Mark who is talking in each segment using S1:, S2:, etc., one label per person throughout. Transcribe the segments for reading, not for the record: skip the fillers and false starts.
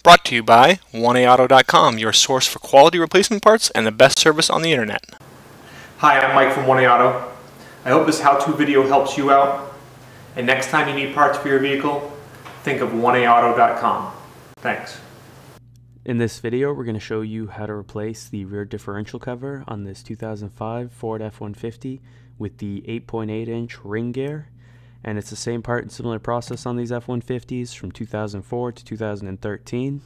S1: Brought to you by 1AAuto.com, your source for quality replacement parts and the best service on the internet.
S2: Hi, I'm Mike from 1AAuto. I hope this how-to video helps you out. And next time you need parts for your vehicle, think of 1AAuto.com. Thanks.
S3: In this video, we're going to show you how to replace the rear differential cover on this 2005 Ford F-150 with the 8.8-inch ring gear. And it's the same part and similar process on these F-150s from 2004 to 2013.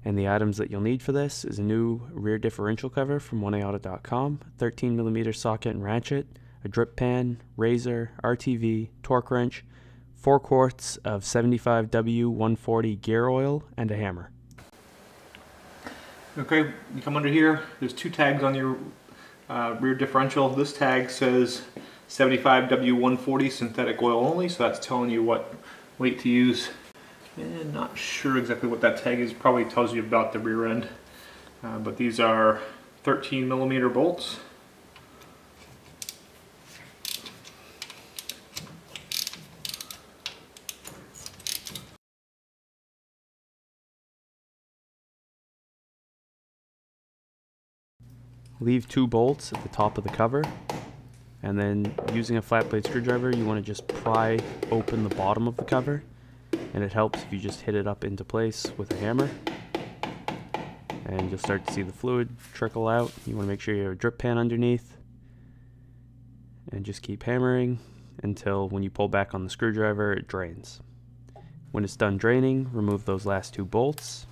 S3: And the items that you'll need for this is a new rear differential cover from 1AAuto.com, 13mm socket and ratchet, a drip pan, razor, RTV, torque wrench, 4 quarts of 75W140 gear oil, and a hammer.
S2: Okay, you come under here, there's 2 tags on your rear differential. This tag says 75W140 synthetic oil only, so that's telling you what weight to use. And not sure exactly what that tag is, probably tells you about the rear end. But these are 13mm bolts.
S3: Leave 2 bolts at the top of the cover, and then using a flat blade screwdriver you want to just pry open the bottom of the cover, and it helps if you just hit it up into place with a hammer, and you'll start to see the fluid trickle out. You want to make sure you have a drip pan underneath, and just keep hammering until when you pull back on the screwdriver it drains. When it's done draining, remove those last 2 bolts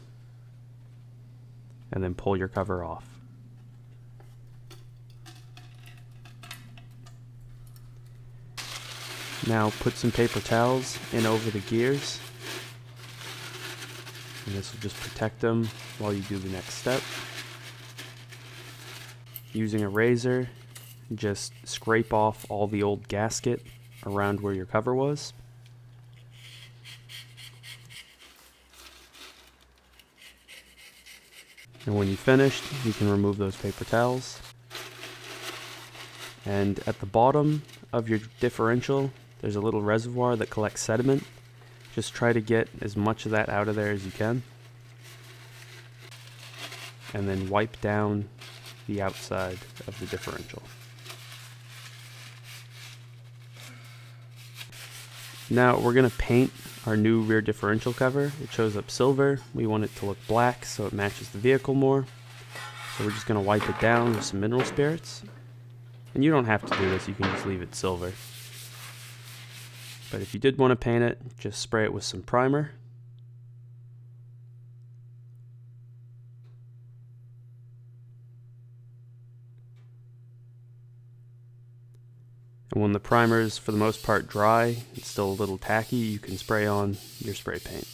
S3: and then pull your cover off. Now put some paper towels in over the gears, and this will just protect them while you do the next step. Using a razor, just scrape off all the old gasket around where your cover was. And when you're finished, you can remove those paper towels. And at the bottom of your differential, there's a little reservoir that collects sediment. Just try to get as much of that out of there as you can. And then wipe down the outside of the differential. Now we're going to paint our new rear differential cover. It shows up silver. We want it to look black so it matches the vehicle more. So we're just going to wipe it down with some mineral spirits. And you don't have to do this, you can just leave it silver. But if you did want to paint it, just spray it with some primer. And when the primer is for the most part dry, it's still a little tacky, you can spray on your spray paint.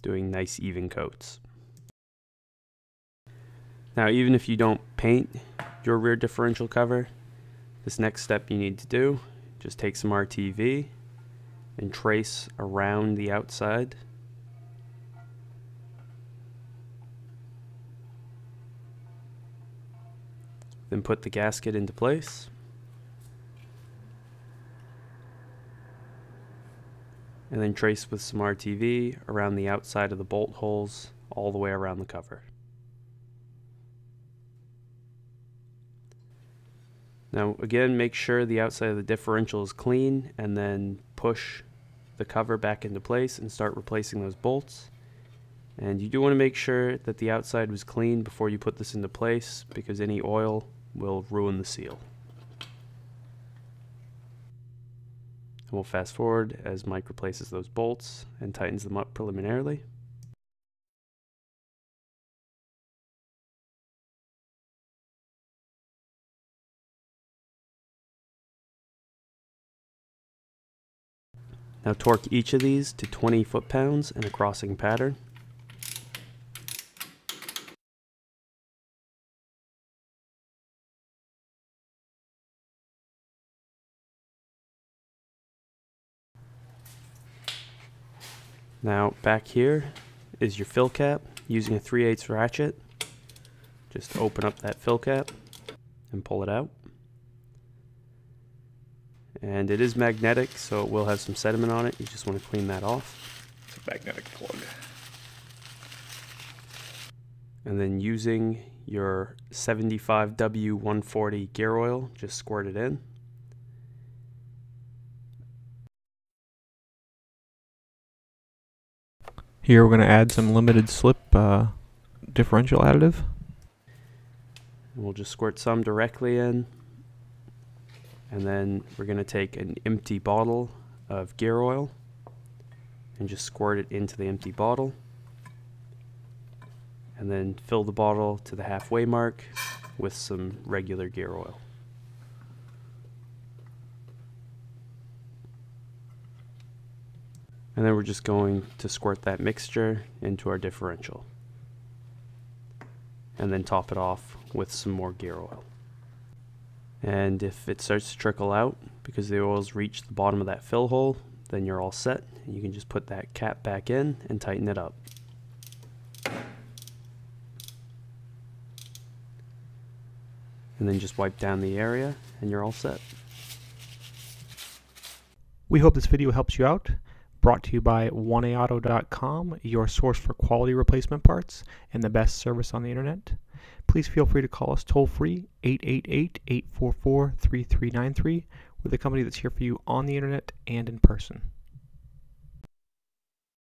S3: Doing nice even coats. Now even if you don't paint your rear differential cover, this next step you need to do, just take some RTV and trace around the outside. Then put the gasket into place. And then trace with some RTV around the outside of the bolt holes all the way around the cover. Now again, make sure the outside of the differential is clean, and then push the cover back into place and start replacing those bolts. And you do want to make sure that the outside was clean before you put this into place, because any oil will ruin the seal. And we'll fast forward as Mike replaces those bolts and tightens them up preliminarily. Now torque each of these to 20 foot-pounds in a crossing pattern. Now back here is your fill cap. Using a 3/8 ratchet, just open up that fill cap and pull it out. and it is magnetic, so it will have some sediment on it. You just want to clean that off.
S2: It's a magnetic plug.
S3: And then using your 75W140 gear oil, just squirt it in.
S1: Here we're going to add some limited slip differential additive.
S3: And we'll just squirt some directly in. And then we're going to take an empty bottle of gear oil and just squirt it into the empty bottle. And then fill the bottle to the halfway mark with some regular gear oil. And then we're just going to squirt that mixture into our differential. And then top it off with some more gear oil. And if it starts to trickle out because the oil's reached the bottom of that fill hole, then you're all set. You can just put that cap back in and tighten it up. And then just wipe down the area and you're all set.
S1: We hope this video helps you out. Brought to you by oneaauto.com, your source for quality replacement parts and the best service on the internet. Please feel free to call us toll free 888-844-3393. We're the company that's here for you on the internet and in person.